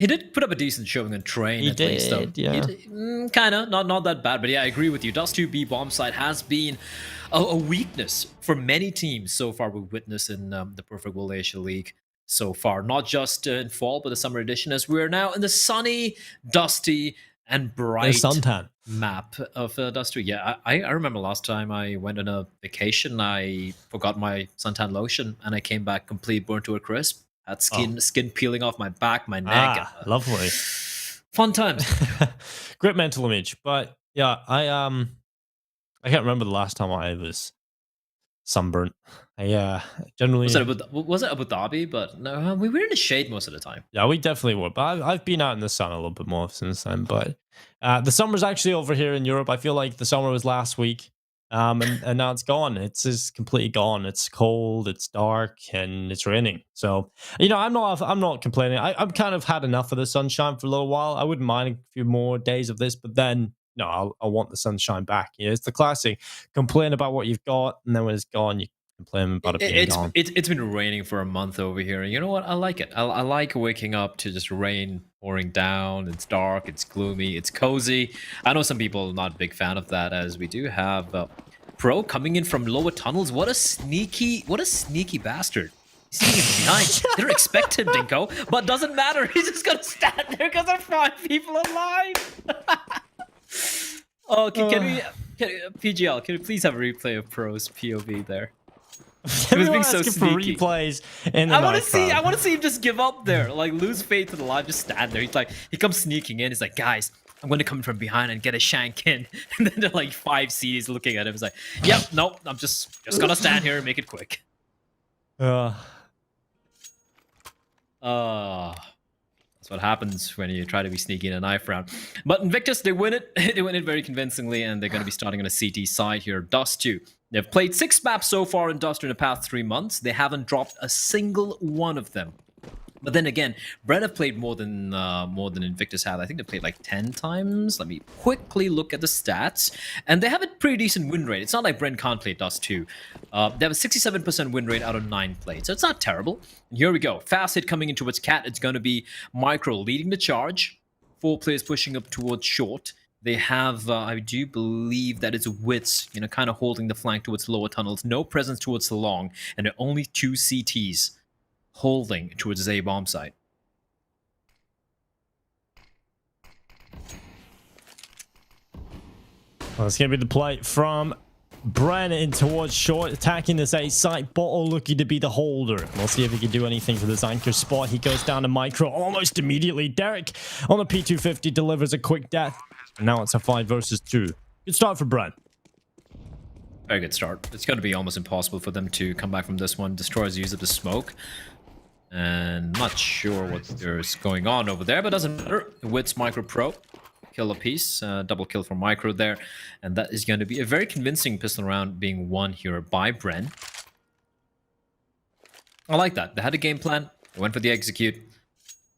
He did put up a decent showing on train, He at least, though. did, yeah. Kind of, not that bad. But yeah, I agree with you. Dust 2 B bomb site has been a weakness for many teams so far. We've witnessed in the Perfect World Asia League so far, not just in fall, but the summer edition, as we're now in the sunny, dusty, and bright suntan map of Dust 2. Yeah, I remember last time I went on a vacation, I forgot my suntan lotion, and I came back completely burnt to a crisp. Had skin peeling off my back, my neck. Lovely. Fun times. Great mental image. But yeah, I can't remember the last time I was sunburnt. I generally was it Abu Dhabi? But no, we were in the shade most of the time. Yeah, we definitely were. But I've been out in the sun a little bit more since then. But the summer's actually over here in Europe. I feel like the summer was last week. And now it's gone. It's just completely gone. It's cold, it's dark, and it's raining. So, I'm not complaining. I've kind of had enough of the sunshine for a little while. I wouldn't mind a few more days of this, but then no, I want the sunshine back. It's the classic complain about what you've got, and then when it's gone, you complain about it being gone. It's been raining for a month over here, and you know what? I like it. I like waking up to just rain pouring down. It's dark, it's gloomy, it's cozy. I know some people are not a big fan of that, as we do have Pro coming in from lower tunnels. What a sneaky bastard. He's sneaking from behind. They don't expect him, Dinko, but doesn't matter. He's just gonna stand there because there are 5 people alive. Oh, PGL, can we please have a replay of Pro's POV there? He was being so sneaky. Replays in I want to see him just give up there, like lose faith in the life, just stand there. He comes sneaking in. He's like, guys, I'm going to come from behind and get a shank in. And then there are like 5 CDs looking at him. He's like, yep, nope, I'm just gonna stand here and make it quick. That's what happens when you try to be sneaky in a knife round. But Invictus, they win it. They win it very convincingly, and they're going to be starting on a CT side here. Dust 2. They've played 6 maps so far in Dust in the past 3 months. They haven't dropped a single one of them. But then again, BREN have played more than Invictus have. I think they played like 10 times. Let me quickly look at the stats. And they have a pretty decent win rate. It's not like BREN can't play Dust 2. They have a 67% win rate out of 9 played. So it's not terrible. And here we go. Fast hit coming in towards Cat. It's going to be Micro leading the charge. 4 players pushing up towards short. They have, I do believe that it's Wits, kind of holding the flank towards lower tunnels. No presence towards the long. And there are only 2 CTs holding towards a bomb site. Well, it's going to be the play from BREN in towards short, attacking this A site. Bottle looking to be the holder. We'll see if he can do anything for this anchor spot. He goes down to Micro almost immediately. Derek on the P250 delivers a quick death. And now it's a 5 versus 2. Good start for BREN. Very good start. It's going to be almost impossible for them to come back from this one. Destroyers use up the smoke. And not sure what there's going on over there, but doesn't matter. Wits Micro Pro. Kill a piece. Double kill from Micro there. And that is going to be a very convincing pistol round being won here by BREN. I like that. They had a game plan. They went for the execute.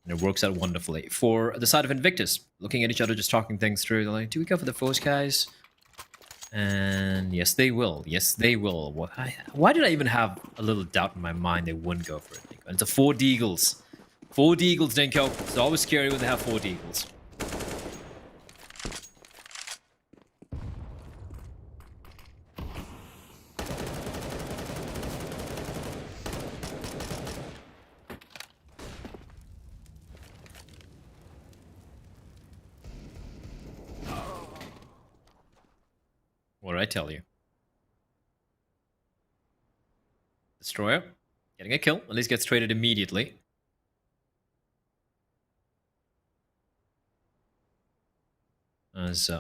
And it works out wonderfully. For the side of Invictus, looking at each other, just talking things through. They're like, do we go for the force, guys? And yes, they will. Yes, they will. Why did I even have a little doubt in my mind they wouldn't go for it? And it's a 4 Deagles. 4 Deagles, Dinko. It's always scary when they have 4 Deagles. What did I tell you? Destroyer. Getting a kill. At least gets traded immediately. As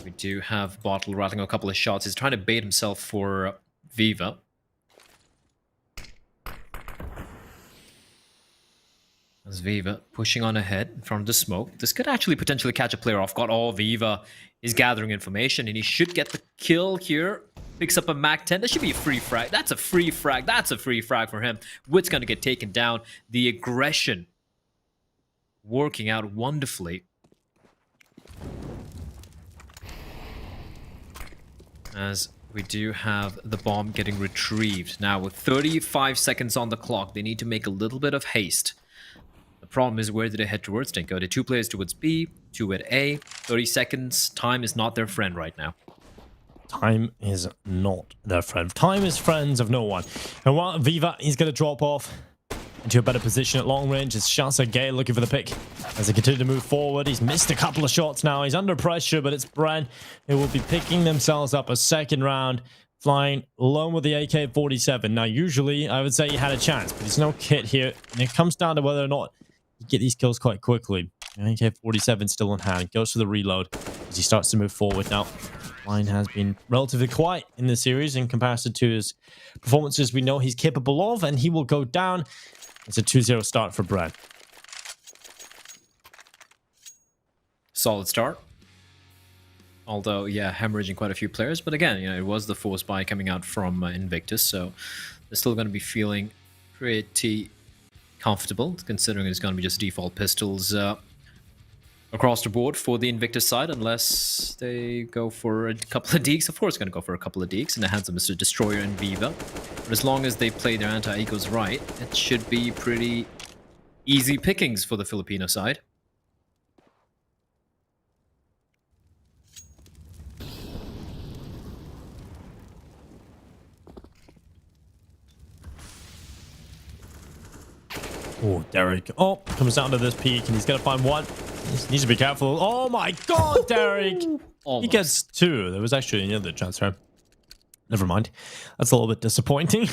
we do have Bottle rattling a couple of shots. He's trying to bait himself for Viva. As Viva pushing on ahead in front of the smoke. This could actually potentially catch a player off guard. Oh, Viva is gathering information, and he should get the kill here. Picks up a MAC-10. That should be a free frag. That's a free frag. That's a free frag for him. Wit's going to get taken down. The aggression working out wonderfully. As we do have the bomb getting retrieved. Now, with 35 seconds on the clock, they need to make a little bit of haste. problem is, where do they head towards, Dinko? The 2 players towards B, 2 at A, 30 seconds. Time is not their friend right now. Time is not their friend. Time is friends of no one. And while Viva, he's going to drop off into a better position at long range. It's Shasa Gay looking for the pick as they continue to move forward. He's missed a couple of shots now. He's under pressure, but it's BREN who will be picking themselves up a second round, flying alone with the AK-47. Now, usually, I would say he had a chance, but there's no kit here. And it comes down to whether or not you get these kills quite quickly. AK-47 still on hand. Goes for the reload as he starts to move forward. Now, Line has been relatively quiet in this series in comparison to his performances we know he's capable of, and he will go down. It's a 2-0 start for BREN. Solid start. Although, yeah, hemorrhaging quite a few players. But again, you know, it was the force buy coming out from Invictus, so they're still going to be feeling pretty comfortable, considering it's going to be just default pistols across the board for the Invictus side, unless they go for a couple of deeks. Of course, going to go for a couple of deeks in the hands of Mr. Destroyer and Viva. But as long as they play their anti-egos right, it should be pretty easy pickings for the Filipino side. Oh, Derek. Oh, comes down to this peak, and he's going to find one. He needs to be careful. Oh my god, Derek! He gets 2. There was actually another transfer. Never mind. That's a little bit disappointing.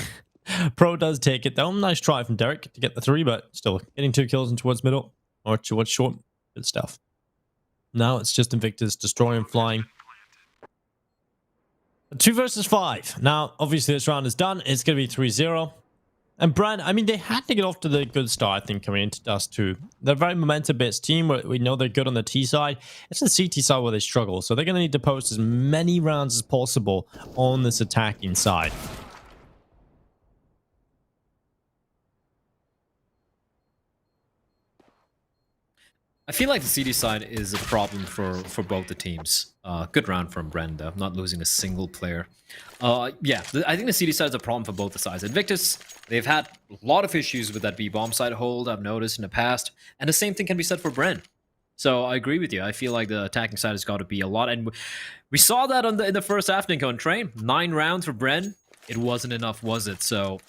Pro does take it though. Nice try from Derek to get the 3, but still getting 2 kills in towards middle or towards short. Good stuff. Now it's just Invictus destroying, flying. 2 versus 5. Now, obviously, this round is done. It's going to be 3-0. And BREN, I mean, they had to get off to the good start, I think, coming into Dust 2. They're a very momentum-based team. We know they're good on the T side. It's the CT side where they struggle. So they're going to need to post as many rounds as possible on this attacking side. I feel like the CD side is a problem for both the teams. Good round from BREN, though, not losing a single player. Yeah, I think the CD side is a problem for both the sides. Invictus, they've had a lot of issues with that B-bomb side hold, I've noticed in the past. And the same thing can be said for BREN. So I agree with you. I feel like the attacking side has got to be a lot. And we saw that in the first half, Dinko and Train. 9 rounds for BREN. It wasn't enough, was it? So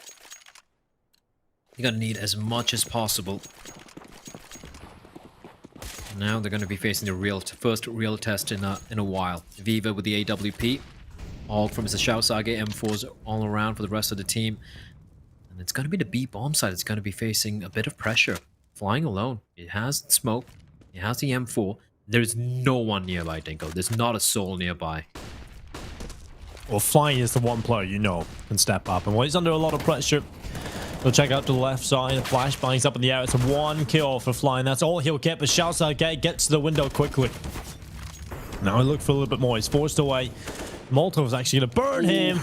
you're going to need as much as possible. Now they're going to be facing the first real test in a while. Viva with the AWP. All from Mr. Shaosage, M4s all around for the rest of the team. And it's going to be the B-bomb side. It's going to be facing a bit of pressure. Flying alone. It has smoke. It has the M4. There's no one nearby, Dinko. There's not a soul nearby. Well, Flying is the one player you know can step up. And when he's under a lot of pressure, we'll check out to the left side. The flashbang's up in the air. It's a 1 kill for Flying. That's all he'll get. But Shaosage gets to the window quickly. Now I look for a little bit more. He's forced away. Molotov's actually going to burn him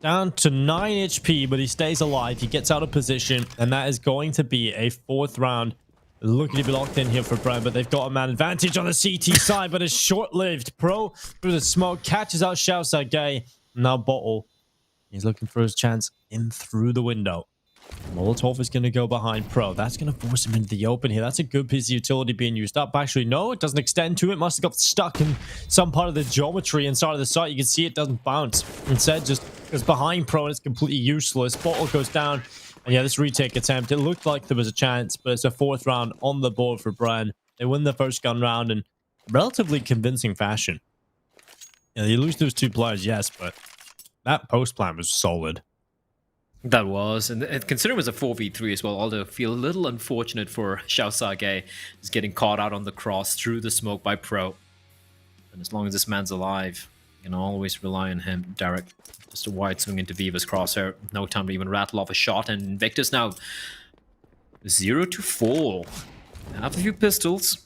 down to 9 HP, but he stays alive. He gets out of position, and that is going to be a 4th round. Looking to be locked in here for BREN, but they've got a man advantage on the CT side, but it's short-lived. Pro, through the smoke, catches out Shaosage. Now Bottle, he's looking for his chance in through the window. Molotov is going to go behind Pro. That's going to force him into the open here. That's a good piece of utility being used up. Actually, no, it doesn't extend to it. Must have got stuck in some part of the geometry inside of the site. You can see it doesn't bounce. Instead, just goes behind Pro and it's completely useless. Bottle goes down. And yeah, this retake attempt, it looked like there was a chance, but it's a 4th round on the board for BREN. They win the first gun round in relatively convincing fashion. Yeah, they lose those 2 players, yes, but that post plan was solid. That was, and considering it was a 4v3 as well, although I feel a little unfortunate for Shaosage. He's getting caught out on the cross through the smoke by Pro. And as long as this man's alive, you can always rely on him. Derek, just a wide swing into Viva's crosshair. No time to even rattle off a shot. And Invictus now 0-4. Have a few pistols.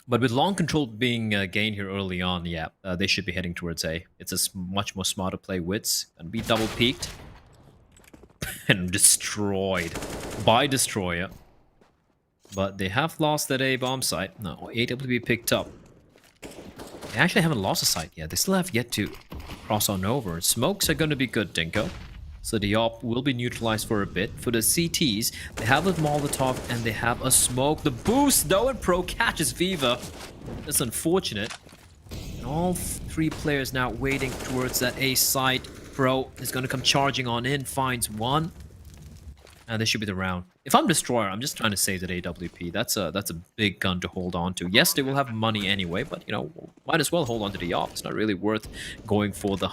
But with long control being gained here early on, yeah, they should be heading towards A. It's a much more smarter play. Wits gonna be double peaked. And destroyed by Destroyer. But they have lost that A bomb site. No, AWP picked up. They actually haven't lost a site yet. They still have yet to cross on over. Smokes are going to be good, Dinko. So the op will be neutralized for a bit. For the CTs, they have a Molotov and they have a smoke. The boost though, and Pro catches Viva. That's unfortunate. And all three players now waiting towards that A site. Pro is going to come charging on in, finds one. And this should be the round. If I'm Destroyer, I'm just trying to save that AWP. That's a big gun to hold on to. Yes, they will have money anyway, but you know, might as well hold on to the op. It's not really worth going for the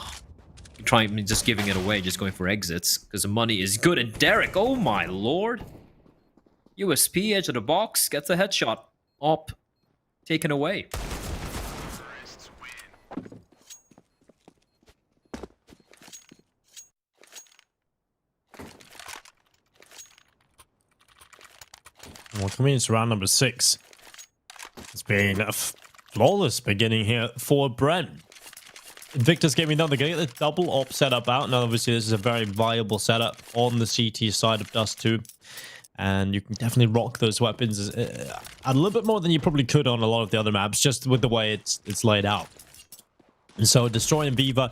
just giving it away, just going for exits, because the money is good. And Derek, oh my lord, USP edge of the box gets a headshot. Op taken away. Well, coming into round number 6, it's been a flawless beginning here for BREN. Invictus Gaming done. They're going to get the double op setup out. Now, obviously, this is a very viable setup on the CT side of Dust 2. And you can definitely rock those weapons a little bit more than you probably could on a lot of the other maps, just with the way it's laid out. And so, destroying Viva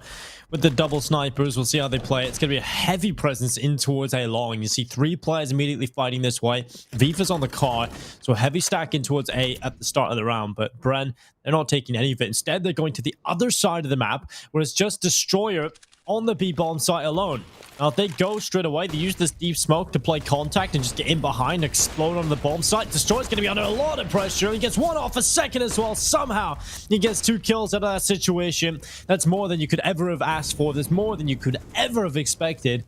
with the double snipers, we'll see how they play. It's going to be a heavy presence in towards A long. You see 3 players immediately fighting this way. Viva's on the car, so heavy stack in towards A at the start of the round. But BREN, they're not taking any of it. Instead, they're going to the other side of the map, where it's just Destroyer on the B-bomb site alone. Now, if they go straight away, they use this deep smoke to play contact and just get in behind, explode on the bomb site. Destroyer's going to be under a lot of pressure. He gets one off a second as well. Somehow, he gets 2 kills out of that situation. That's more than you could ever have asked for. There's more than you could ever have expected.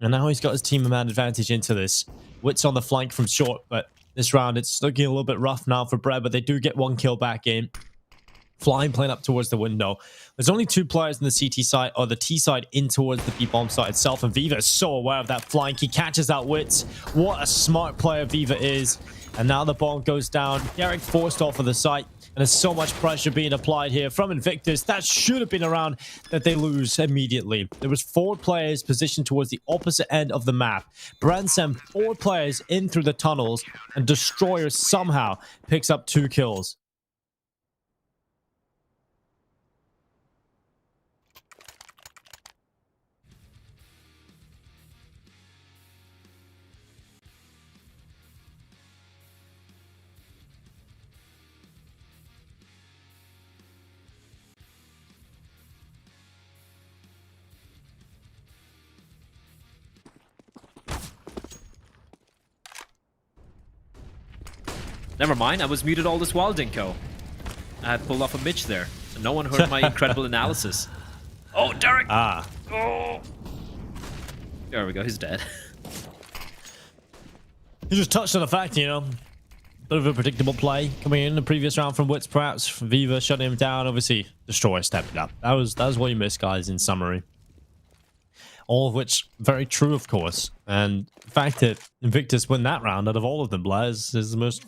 And now he's got his team man advantage into this. Wits on the flank from short, but this round, it's looking a little bit rough now for BREN, but they do get 1 kill back in. Flying plane up towards the window. There's only 2 players in the CT side, or the T side, in towards the B-bomb site itself, and Viva is so aware of that flank. He catches that Wits. What a smart player Viva is. And now the bomb goes down. Derek forced off of the site, and there's so much pressure being applied here from Invictus. That should have been a round that they lose immediately. There was 4 players positioned towards the opposite end of the map. BREN sent 4 players in through the tunnels, and Destroyer somehow picks up 2 kills. Never mind, I was muted all this while, Dinko. I had pulled off a Mitch there, so no one heard my incredible analysis. Oh, Derek! Ah. Oh. There we go, he's dead. He just touched on the fact, you know, bit of a predictable play coming in the previous round from Wits, perhaps. Viva shutting him down. Obviously, Destroyer stepped up. That was what you missed, guys, in summary. All of which, very true, of course. And the fact that Invictus win that round out of all of them, Blaz, is the most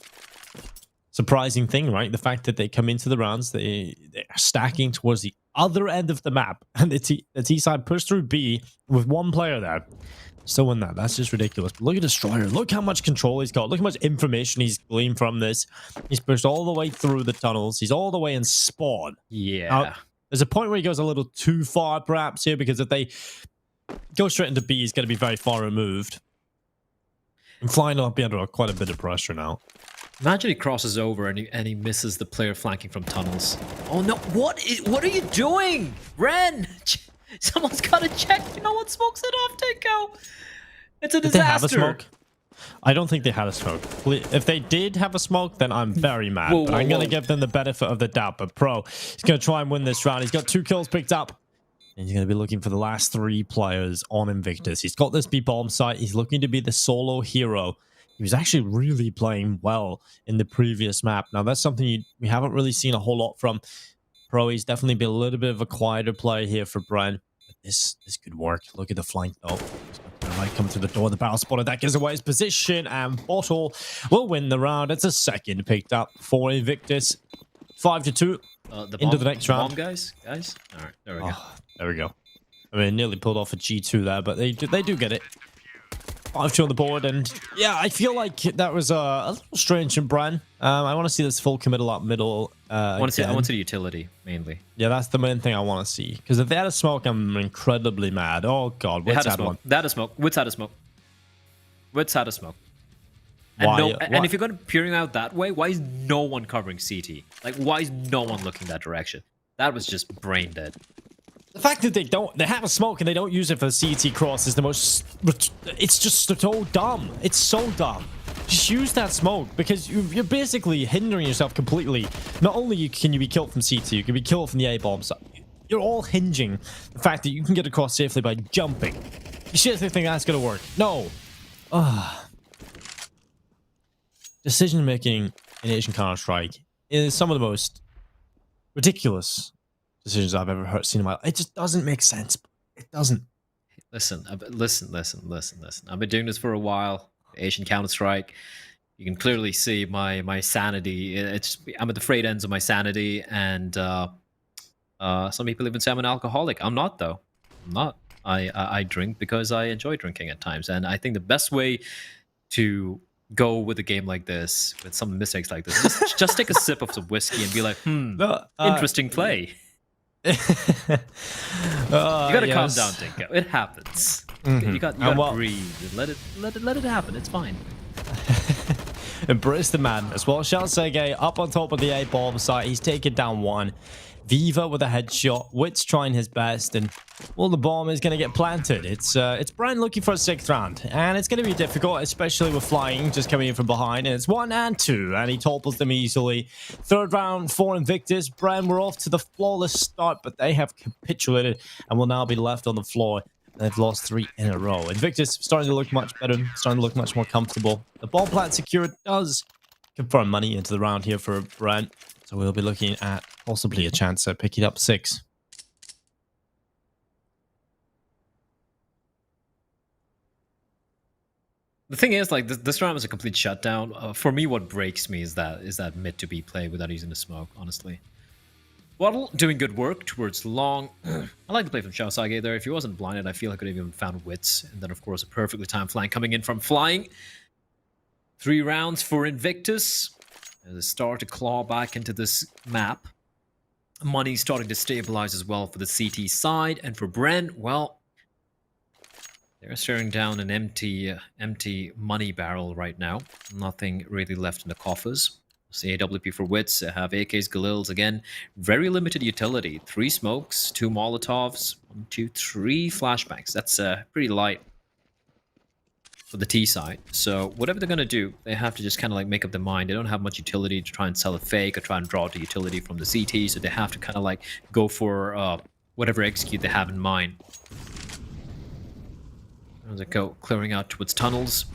surprising thing, right? The fact that they come into the rounds, they're stacking towards the other end of the map, and the T side pushed through B with 1 player there. Still win that. That's just ridiculous. But look at Destroyer. Look how much control he's got. Look how much information he's gleaned from this. He's pushed all the way through the tunnels. He's all the way in spawn. Yeah. Now, there's a point where he goes a little too far, perhaps, here, because if they go straight into B, he's going to be very far removed. And flying up under quite a bit of pressure now. Imagine he crosses over and he misses the player flanking from tunnels. Oh no, what are you doing? BREN! Someone's got to check. You know what smokes it off, Tinko? It's a disaster. Did they have a smoke? I don't think they had a smoke. If they did have a smoke, then I'm very mad. Whoa, but I'm going to give them the benefit of the doubt. But Pro, he's going to try and win this round. He's got 2 kills picked up. And he's going to be looking for the last 3 players on Invictus. He's got this B-bomb site. He's looking to be the solo hero. He was actually really playing well in the previous map. Now, that's something we haven't really seen a whole lot from Pro. He's definitely been a little bit of a quieter player here for BREN. But this could work. Look at the flank, though. He might come through the door. The barrel spotter. That gives away his position. And Bottle will win the round. It's a second picked up for Invictus. 5-2 into the next round. Bomb, guys? All right, there we go. There we go. I mean, nearly pulled off a G2 there, but they do get it. 5-2 on the board, and yeah, I feel like that was a little strange from BREN. I want to see this full committal up middle I want to again. see the utility mainly. Yeah, that's the main thing I want to see. Because if they had a smoke, I'm incredibly mad. Oh god, They what's had a that smoke. one? They had a smoke. Wits had a smoke. Wits had a smoke. And Why? and if you're going to peering out that way, why is no one covering CT? Like, why is no one looking that direction? That was just brain dead. The fact that they have a smoke and they don't use it for the CT cross is the most. It's just so dumb. It's so dumb. Just use that smoke because you're basically hindering yourself completely. Not only can you be killed from CT, you can be killed from the A bombs. You're all hinging the fact that you can get across safely by jumping. You seriously think that's gonna work? No. Decision making in Asian Counter-Strike is some of the most ridiculous decisions I've ever seen in my life. It just doesn't make sense. It doesn't. Listen. I've been doing this for a while. Asian Counter-Strike. You can clearly see my sanity. I'm at the frayed ends of my sanity, and some people even say I'm an alcoholic. I'm not, though. I'm not. I drink because I enjoy drinking at times, and I think the best way to go with a game like this, with some mistakes like this, just take a sip of some whiskey and be like, interesting play. You gotta calm down, Dinko. It happens. You gotta breathe and let it happen. It's fine. Embrace the madness. Well, Shalsege up on top of the A bomb site. He's taken down one. Viva with a headshot. Wit's trying his best, and well, the bomb is going to get planted. It's BREN looking for a 6th round, and it's going to be difficult, especially with flying just coming in from behind. And it's 1 and 2, and he topples them easily. 3rd round for Invictus. BREN were off to the flawless start, but they have capitulated and will now be left on the floor. They've lost 3 in a row. Invictus starting to look much better, starting to look much more comfortable. The bomb plant secured does confirm money into the round here for BREN. So we'll be looking at possibly a chance at picking up 6. The thing is, like, this round was a complete shutdown. For me, what breaks me is that mid to B play without using the smoke, honestly. Waddle doing good work towards long. I like the play from Xiaosage there. If he wasn't blinded, I feel I could have even found Wits. And then, of course, a perfectly timed flank coming in from flying. 3 rounds for Invictus. They start to claw back into this map. Money's starting to stabilize as well for the CT side. And for BREN, well, they're staring down an empty money barrel right now. Nothing really left in the coffers. See AWP for Wits, have AKs, Galils again. Very limited utility. 3 smokes, 2 Molotovs, 1, 2, 3 flashbangs. That's pretty light for the T side. So whatever they're going to do, they have to just kind of like make up their mind. They don't have much utility to try and sell a fake or try and draw the utility from the CT. So they have to kind of like go for whatever execute they have in mind. As they go clearing out towards tunnels.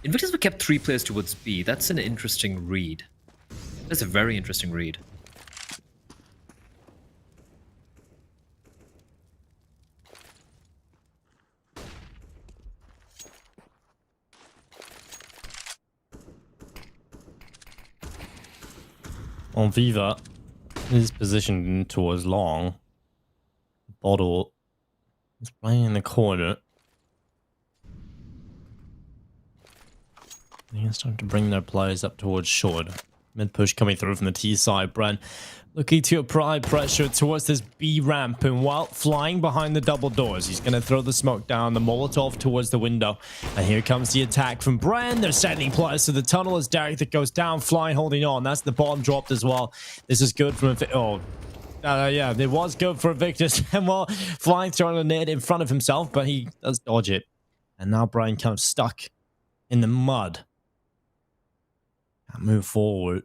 Invictus have kept 3 players towards B. That's an interesting read. That's a very interesting read. On Viva is positioned towards long. Bottle is playing in the corner. They're starting to bring their players up towards short. Mid push coming through from the T side. BREN looking to apply pressure towards this B ramp, and while flying behind the double doors, he's going to throw the smoke down, the Molotov towards the window. And here comes the attack from BREN. They're sending players to the tunnel as Derek that goes down, flying, holding on. That's the bomb dropped as well. This is good from yeah, it was good for Invictus. And well, flying, throwing a nade in front of himself, but he does dodge it. And now BREN kind of stuck in the mud. Can't move forward.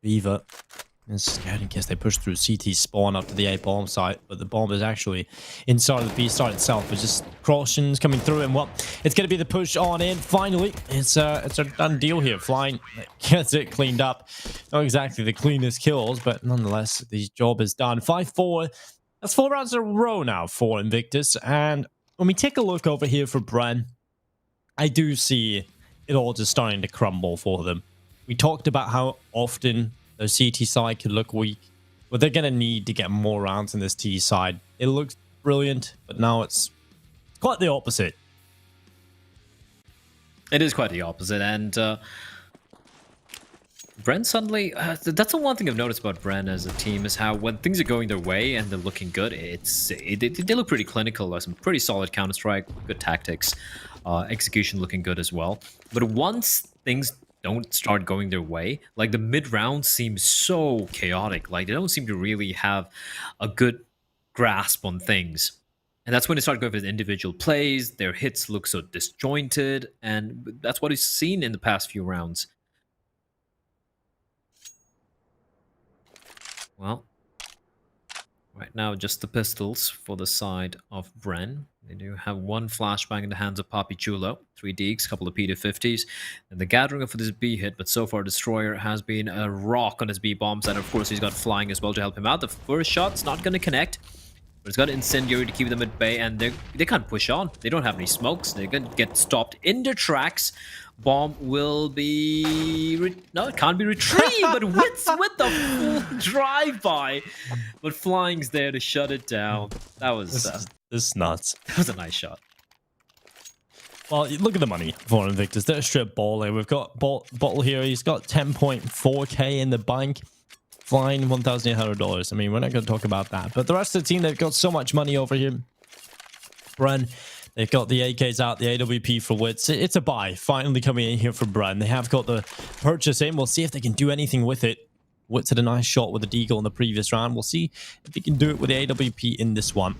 Viva is scared in case they push through CT spawn up to the A bomb site, but the bomb is actually inside of the B site itself. It's just cautions coming through, and well, it's going to be the push on in. Finally, it's a done deal here. Flying gets it cleaned up. Not exactly the cleanest kills, but nonetheless, the job is done. 5-4. That's 4 rounds in a row now for Invictus, and when we take a look over here for BREN, I do see it all just starting to crumble for them. We talked about how often their CT side could look weak, but they're going to need to get more rounds in this T side. It looks brilliant, but now it's quite the opposite. It is quite the opposite, and BREN suddenly, that's the one thing I've noticed about BREN as a team is how when things are going their way and they're looking good, they look pretty clinical. Some pretty solid Counter-Strike, good tactics, execution looking good as well. But once things don't start going their way, like the mid-round seems so chaotic. Like they don't seem to really have a good grasp on things. And that's when they start going for the individual plays. Their hits look so disjointed, and that's what we've seen in the past few rounds. Well, right now just the pistols for the side of BREN. They do have one flashbang in the hands of Papi Chulo, 3 Deeks, couple of P250s, and the gathering for this B hit, but so far Destroyer has been a rock on his B bombs, and of course he's got flying as well to help him out. The first shot's not going to connect, but it's got Incendiary to keep them at bay, and they can't push on. They don't have any smokes. They're going to get stopped in their tracks. Bomb will be... No, it can't be retrieved, but with the full drive-by. But Flying's there to shut it down. That was... This is nuts. That was a nice shot. Well, look at the money for Invictus. They're straight balling. We've got Bottle here. He's got 10.4k in the bank. Flying $1,800. I mean, we're not going to talk about that. But the rest of the team, they've got so much money over here. BREN, they've got the AKs out, the AWP for Wits. It's a buy finally coming in here for BREN. They have got the purchase in. We'll see if they can do anything with it. Wits had a nice shot with the Deagle in the previous round. We'll see if he can do it with the AWP in this one.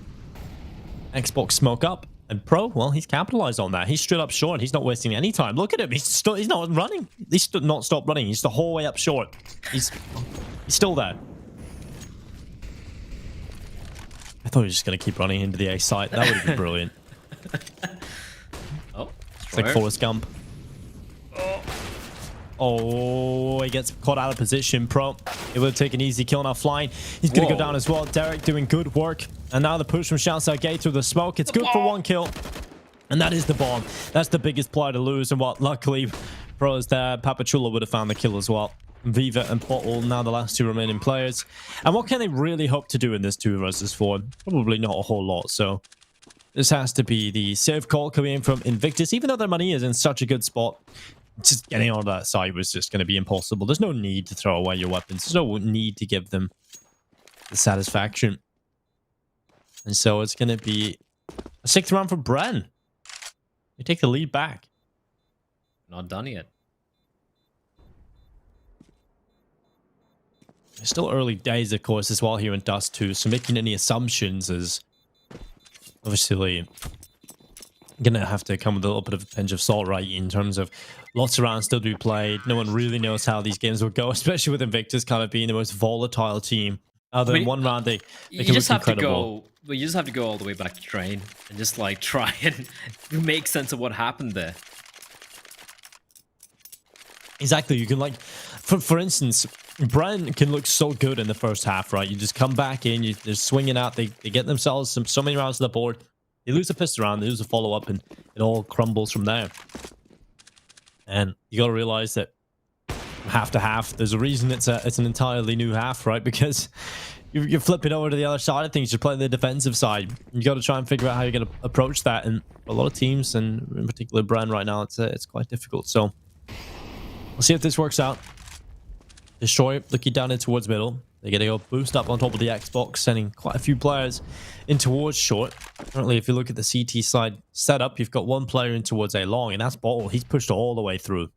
Xbox smoke up. And Pro, well, he's capitalized on that. He's straight up short. He's not wasting any time. Look at him. He's not running. He's not stopped running. He's the whole way up short. He's still there. I thought he was just going to keep running into the A site. That would have been brilliant. Oh, it's like Forrest Gump. Oh, he gets caught out of position. Pro, it would take an easy kill now. Flying, he's going to go down as well. Derek doing good work. And now the push from Shoutside Gate through the smoke. It's good for 1 kill. And that is the bomb. That's the biggest player to lose. And what, luckily, Pro is there. Papachula would have found the kill as well. Viva and Bottle, now the last 2 remaining players. And what can they really hope to do in this 2 versus 4? Probably not a whole lot. So this has to be the safe call coming in from Invictus. Even though their money is in such a good spot, just getting on that side was just going to be impossible. There's no need to throw away your weapons. There's no need to give them the satisfaction. And so it's going to be a 6th round for BREN. They take the lead back. Not done yet. It's still early days, of course, as well here in Dust 2. So making any assumptions is obviously going to have to come with a little bit of a pinch of salt, right? In terms of lots of rounds still to be played. No one really knows how these games will go, especially with Invictus kind of being the most volatile team. Other than one round, they can look incredible. But you just have to go all the way back to train and just like try and make sense of what happened there. Exactly. You can like, for instance, BREN can look so good in the first half, right? You just come back in, they're swinging out, they get themselves so many rounds on the board. They lose a pistol round, they lose a follow-up, and it all crumbles from there. And you got to realize that half to half, there's a reason it's an entirely new half, right? Because you're flipping over to the other side of things. You're playing the defensive side. You got to try and figure out how you're going to approach that. And a lot of teams, and in particular BREN right now, it's quite difficult. So we'll see if this works out. Destroy, looking down in towards middle. They're going to go boost up on top of the Xbox, sending quite a few players in towards short. Currently, if you look at the CT side setup, you've got 1 player in towards A long, and that's Bottle. He's pushed all the way through.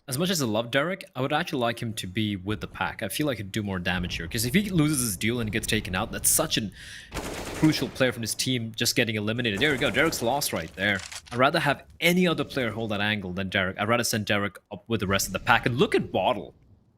As much as I love Derek, I would actually like him to be with the pack. I feel like he'd do more damage here. Because if he loses his duel and he gets taken out, that's such a crucial player from his team just getting eliminated. There we go. Derek's lost right there. I'd rather have any other player hold that angle than Derek. I'd rather send Derek up with the rest of the pack. And look at Bottle.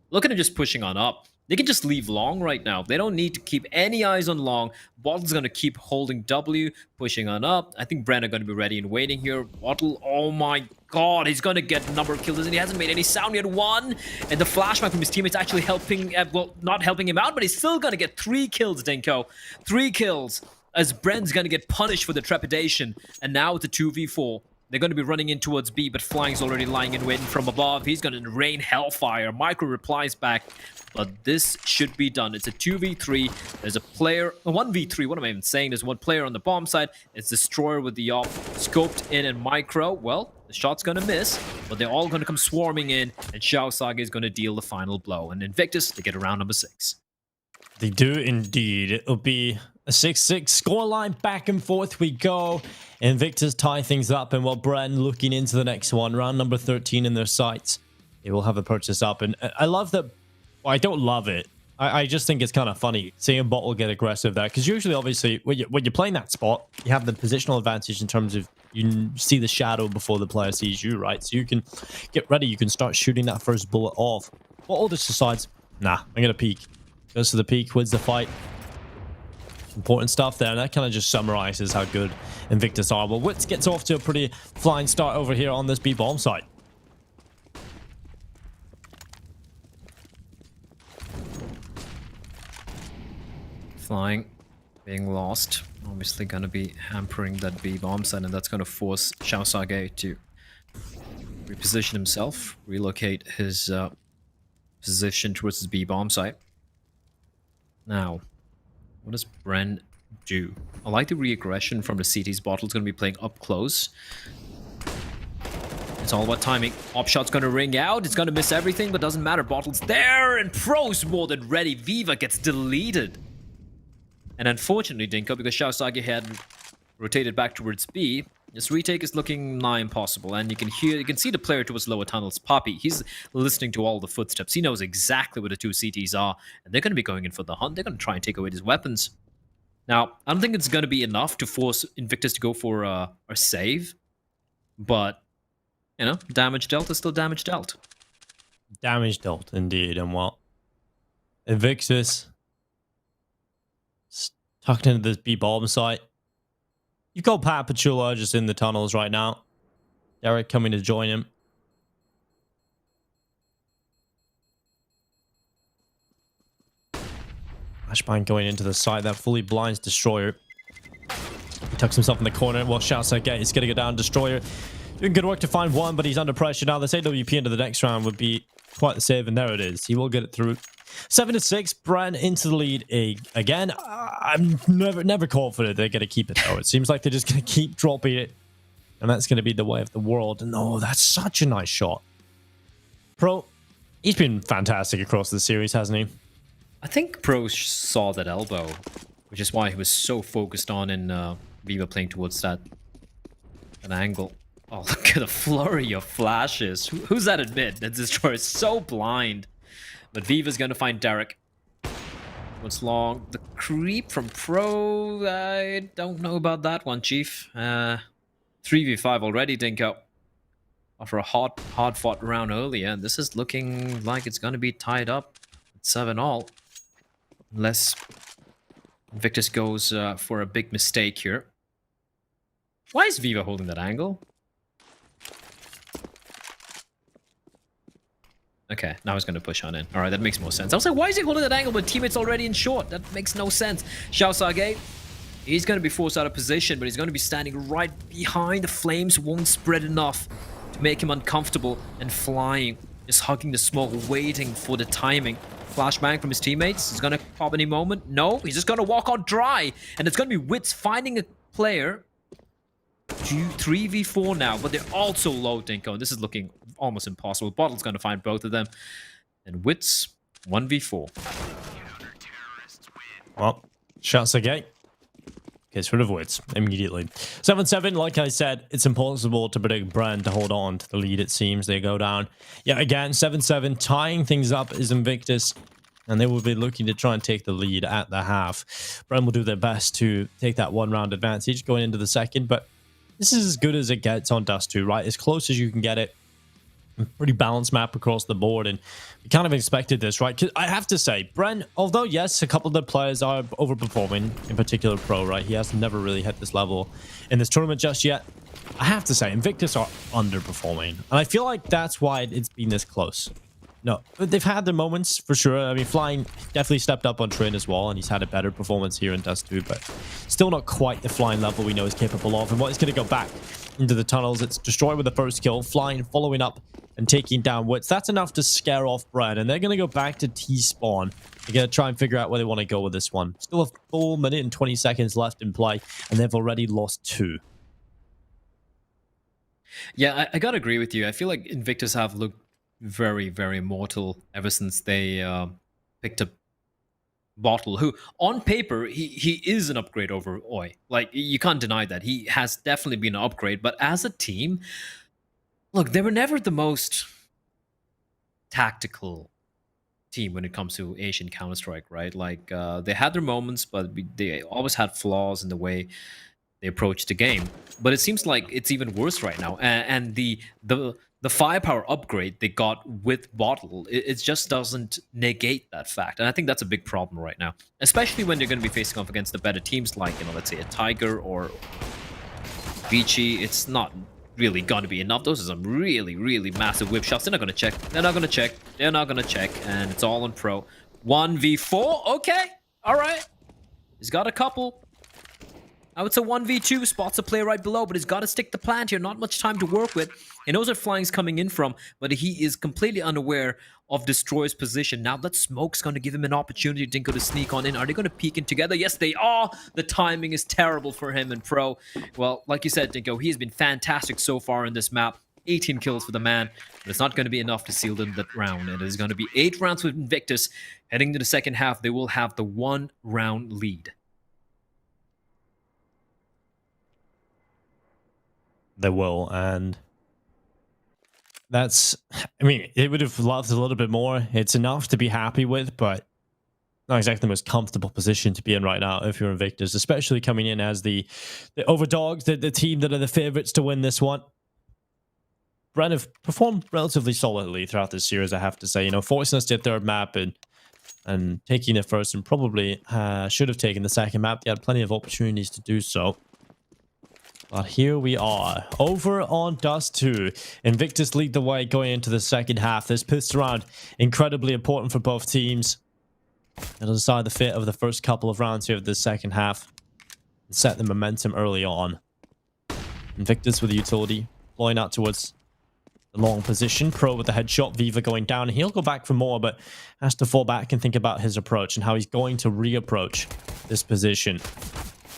Look at him just pushing on up. They can just leave long right now. They don't need to keep any eyes on long. Bottle's going to keep holding W, pushing on up. I think BREN are going to be ready and waiting here. Bottle, oh my god, he's going to get a number of kills, and he hasn't made any sound yet. 1, and the flashback from his teammates actually helping, well, not helping him out, but he's still going to get 3 kills, Dinko. 3 kills, as BREN's going to get punished for the trepidation, and now it's a 2v4. They're going to be running in towards B, but Flying's already lying in waiting from above. He's going to rain hellfire. Micro replies back, but this should be done. It's a 2v3. There's a player, a 1v3. What am I even saying? There's 1 player on the bomb side. It's Destroyer with the op scoped in, and Micro, well, The shot's gonna miss, but they're all gonna come swarming in, and Shao Sage is gonna deal the final blow. And Invictus, they get around number 6. They do indeed. It'll be a 6-6 scoreline. Back and forth we go. Invictus tie things up, and while BREN looking into the next one, round number 13 in their sights, they will have a purchase up. And I love that. Well, I don't love it. I just think it's kind of funny seeing Bottle get aggressive there, because usually, obviously, when you're playing that spot, you have the positional advantage in terms of you see the shadow before the player sees you, right? So you can get ready. You can start shooting that first bullet off. Bottle just decides, nah, I'm gonna peek. Goes to the peak, wins the fight. Important stuff there, and that kind of just summarizes how good Invictus are. Well, Wits gets off to a pretty flying start over here on this B-bomb site. Flying, being lost. Obviously going to be hampering that B-bomb site, and that's going to force Shao Sage to reposition himself, relocate his position towards his B-bomb site. Now, what does BREN do? I like the re-aggression from the CT's. Bottle's going to be playing up close. It's all about timing. Op shot's going to ring out. It's going to miss everything, but doesn't matter. Bottle's there, and Pro's more than ready. Viva gets deleted. And unfortunately, Dinko, because Shao Sage had rotated back towards B, this retake is looking nigh impossible. And you can see the player towards lower tunnels, Poppy. He's listening to all the footsteps. He knows exactly where the two CTs are, and they're going to be going in for the hunt. They're going to try and take away his weapons. Now, I don't think it's going to be enough to force Invictus to go for a save, but, you know, damage dealt is still damage dealt. Damage dealt, indeed. And what? Invictus tucked into this B-bomb site. You've got Pat Pachula just in the tunnels right now. Derek coming to join him. Flashbang going into the site that fully blinds Destroyer. He tucks himself in the corner while Shao Sage is going to go down. Destroyer doing good work to find one, but he's under pressure now. This AWP into the next round would be quite the save, and there it is. He will get it through. 7-6, BREN into the lead again. I'm never confident they're going to keep it, though. It seems like they're just going to keep dropping it, and that's going to be the way of the world. And oh, that's such a nice shot. Pro, he's been fantastic across the series, hasn't he? I think Pro saw that elbow, which is why he was so focused on in Viva playing towards that angle. Oh, look at the flurry of flashes. Who's that admit that Destroyer is so blind? But Viva's going to find Derek. What's long? The creep from Pro. I don't know about that one, Chief. 3v5 already, Dinko. After a hard-fought round earlier. And this is looking like it's going to be tied up at 7-all. Unless Invictus goes for a big mistake here. Why is Viva holding that angle? Okay, now he's going to push on in. All right, that makes more sense. I was like, why is he holding that angle when teammate's already in short? That makes no sense. Shao Sage, he's going to be forced out of position, but he's going to be standing right behind. The flames won't spread enough to make him uncomfortable and flying. Just hugging the smoke, waiting for the timing. Flashbang from his teammates. He's going to pop any moment. No, he's just going to walk on dry. And it's going to be Wits finding a player. 3v4 now, but they're also low, Dinko. This is looking almost impossible. Bottle's going to find both of them. And Wits, 1v4. Well, Shao Sage gets rid of Wits immediately. 7-7, like I said, it's impossible to predict BREN to hold on to the lead, it seems. They go down. Yeah, again, 7-7, tying things up is Invictus. And they will be looking to try and take the lead at the half. BREN will do their best to take that one-round advantage going into the second, but this is as good as it gets on Dust 2, right? As close as you can get it. Pretty balanced map across the board, and we kind of expected this, right? Because I have to say, BREN, although yes, a couple of the players are overperforming, in particular Pro, right? He has never really hit this level in this tournament just yet. I have to say, Invictus are underperforming, and I feel like that's why it's been this close. No, but they've had their moments for sure. I mean, Flying definitely stepped up on Train as well, and he's had a better performance here in Dust 2, but still not quite the Flying level we know he's capable of. And what is going to go back into the tunnels, it's Destroy with the first kill, Flying following up and taking down Wits. That's enough to scare off BREN, and they're going to go back to T-spawn. They're going to try and figure out where they want to go with this one. Still a full minute and 20 seconds left in play, and they've already lost 2. Yeah, I gotta agree with you. I feel like Invictus have looked very, very mortal ever since they picked up Bottle, who on paper he is an upgrade over Oi. Like you can't deny that he has definitely been an upgrade. But as a team, look, they were never the most tactical team when it comes to Asian Counter Strike, right? Like they had their moments, but they always had flaws in the way they approach the game. But it seems like it's even worse right now. And the firepower upgrade they got with Bottle, it just doesn't negate that fact. And I think that's a big problem right now, especially when you're going to be facing off against the better teams like, let's say a Tiger or Vici. It's not really going to be enough. Those are some really, really massive whip shots. They're not going to check. They're not going to check. They're not going to check. And it's all on Pro. 1v4. Okay. All right. He's got a couple. Now it's a 1v2, spots a player right below, but he's got to stick the plant here. Not much time to work with. He knows where flying's coming in from, but he is completely unaware of Destroyer's position. Now that smoke's going to give him an opportunity, Dinko, to sneak on in. Are they going to peek in together? Yes, they are. The timing is terrible for him and Pro. Well, like you said, Dinko, he has been fantastic so far in this map. 18 kills for the man, but it's not going to be enough to seal them that round. It is going to be 8 rounds with Invictus. Heading to the second half, they will have the 1-round lead. They will, and that's, I mean, it would have loved a little bit more. It's enough to be happy with, but not exactly the most comfortable position to be in right now if you're Invictus, especially coming in as the overdogs, the team that are the favorites to win this one. BREN have performed relatively solidly throughout this series, I have to say. Forcing us to a third map and taking it first, and probably should have taken the second map. They had plenty of opportunities to do so. But here we are, over on Dust 2. Invictus lead the way going into the second half. This pistol round, incredibly important for both teams. It'll decide the fate of the first couple of rounds here of the second half and set the momentum early on. Invictus with the utility, blowing out towards the long position. Pro with the headshot, Viva going down. He'll go back for more, but has to fall back and think about his approach and how he's going to reapproach this position.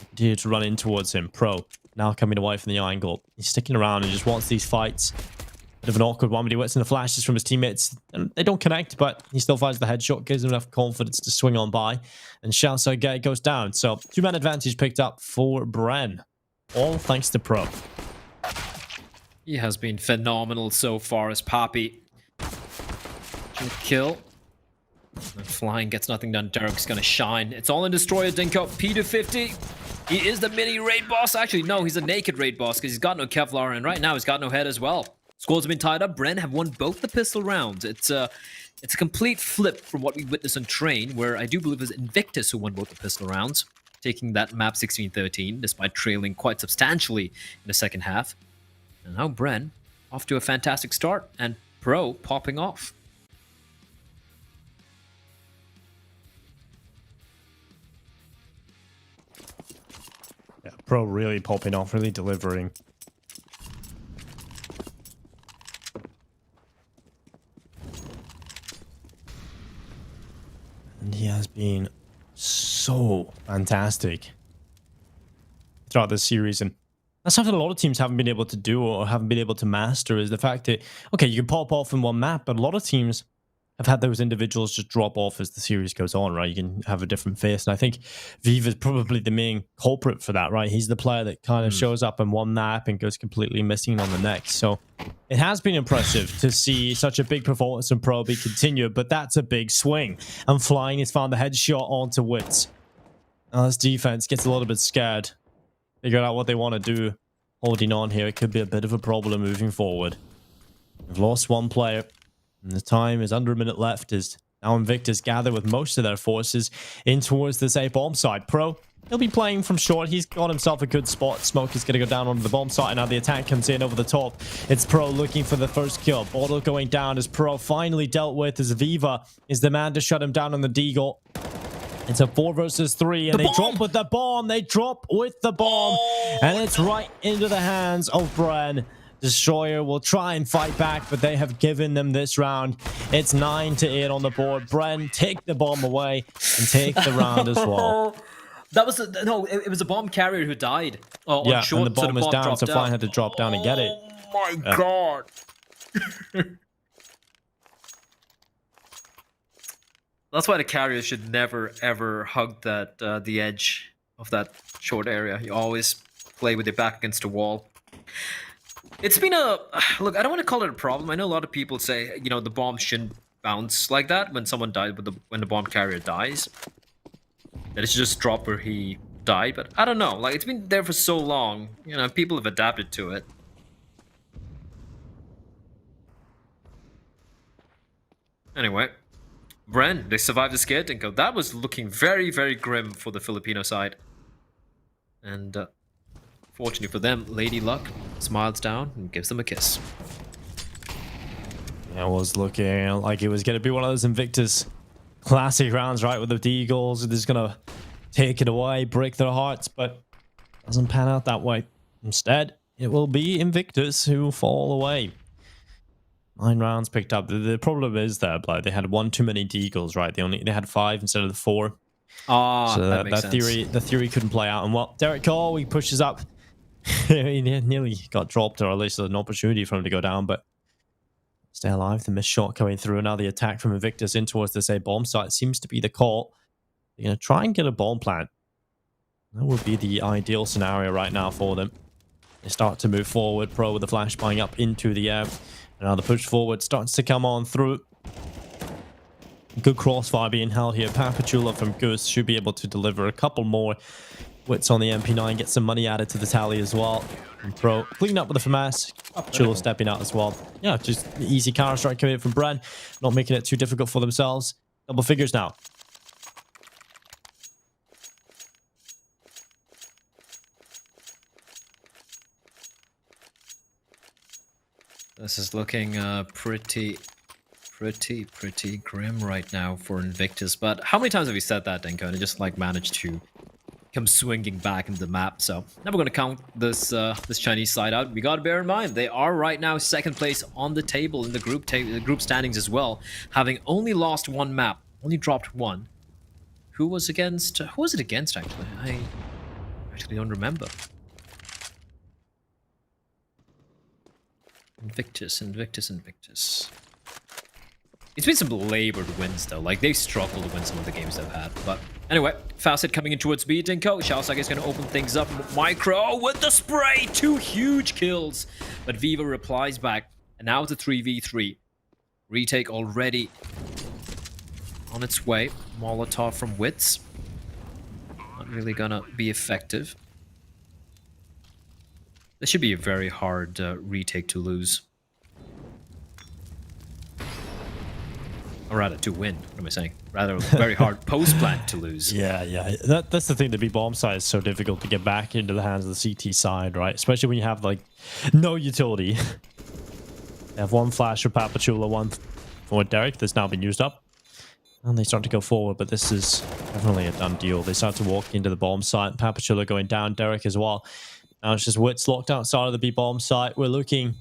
Continue to run in towards him. Pro now coming away from the angle. He's sticking around and just wants these fights. Bit of an awkward one, but he waits in the flashes from his teammates. And they don't connect, but he still finds the headshot, gives him enough confidence to swing on by. And shouts out, it goes down. So 2-man advantage picked up for BREN. All thanks to Pro. He has been phenomenal so far as Poppy. Kill. And flying gets nothing done. Derek's gonna shine. It's all in Destroyer, Dinko. P250. He is the mini raid boss. Actually, no, he's a naked raid boss because he's got no Kevlar, and right now he's got no head as well. Squads have been tied up. BREN have won both the pistol rounds. It's a complete flip from what we witnessed on Train, where I do believe it was Invictus who won both the pistol rounds, taking that map 16-13, despite trailing quite substantially in the second half. And now BREN off to a fantastic start, and Pro popping off. Yeah, Pro really popping off, really delivering. And he has been so fantastic throughout this series. And that's something a lot of teams haven't been able to do or haven't been able to master, is the fact that, okay, you can pop off in one map, but a lot of teams have had those individuals just drop off as the series goes on, right? You can have a different face. And I think Viva is probably the main culprit for that, right? He's the player that kind of shows up in one map and goes completely missing on the next. So it has been impressive to see such a big performance from Pro be continued, but that's a big swing. And Flying has found the headshot onto Wits. Now this defense gets a little bit scared. Figure out what they want to do. Holding on here, it could be a bit of a problem moving forward. We've lost one player. And the time is under a minute left as now Invictus gather with most of their forces in towards this A bomb site. Pro, he'll be playing from short. He's got himself a good spot. Smoke is going to go down onto the bomb site. And now the attack comes in over the top. It's Pro looking for the first kill. Bottle going down as Pro finally dealt with as Viva is the man to shut him down on the Deagle. It's a 4 versus 3, and they drop with the bomb. They drop with the bomb, and it's right into the hands of BREN. Destroyer will try and fight back, but they have given them this round. It's 9-8 on the board. BREN, take the bomb away and take the round as well. That was it was a bomb carrier who died. Yeah, and the bomb was down, so Flying had to drop down and get it. my god. That's why the carrier should never ever hug that the edge of that short area. You always play with your back against the wall. It's been a look. I don't want to call it a problem. I know a lot of people say the bomb shouldn't bounce like that when someone dies. When the bomb carrier dies, that it should just drop where he died. But I don't know. Like, it's been there for so long. People have adapted to it. Anyway, BREN, they survived the scare dinko. That was looking very, very grim for the Filipino side. And fortunately for them, Lady Luck smiles down and gives them a kiss. It was looking like it was going to be one of those Invictus classic rounds, right? With the Deagles, who're just going to take it away, break their hearts, but it doesn't pan out that way. Instead, it will be Invictus who fall away. 9 rounds picked up. The problem is that they had one too many Deagles, right? They had 5 instead of the 4. Ah, so that makes sense. The theory couldn't play out. And Derek Cole, he pushes up. He nearly got dropped, or at least an opportunity for him to go down, but stay alive. The missed shot coming through. Now the attack from Invictus in towards this A bomb site seems to be the call. They're going to try and get a bomb plant. That would be the ideal scenario right now for them. They start to move forward. Pro with the flashbang up into the air. And now the push forward starts to come on through. Good crossfire being held here. Papachula from Goose should be able to deliver a couple more wits on the MP9. Get some money added to the tally as well. And Pro clean up with the FAMAS. Papachula stepping out as well. Yeah, just easy counter strike coming in from BREN. Not making it too difficult for themselves. Double figures now. This is looking pretty grim right now for Invictus. But how many times have we said that, Denko? And it just managed to come swinging back into the map. So never going to count this this Chinese side out. We got to bear in mind they are right now second place on the table in the group standings as well, having only lost 1 map, only dropped 1. Who was it against? Actually, I actually don't remember. Invictus. It's been some labored wins, though. They've struggled to win some of the games they've had. But anyway, Facet coming in towards B, Dinko. Shaosaka is going to open things up. Micro with the spray. 2 huge kills. But Viva replies back. And now it's a 3v3. Retake already on its way. Molotov from Wits. Not really going to be effective. This should be a very hard retake to lose. Or rather, to win. What am I saying? Rather, a very hard post-plant to lose. Yeah. That's the thing. The B-bomb side is so difficult to get back into the hands of the CT side, right? Especially when you have, no utility. They have 1 flash for Papachula, 1 for Derek that's now been used up. And they start to go forward, but this is definitely a done deal. They start to walk into the bomb site. Papachula going down, Derek as well. Now it's just Wits locked outside of the B-bomb site. We're looking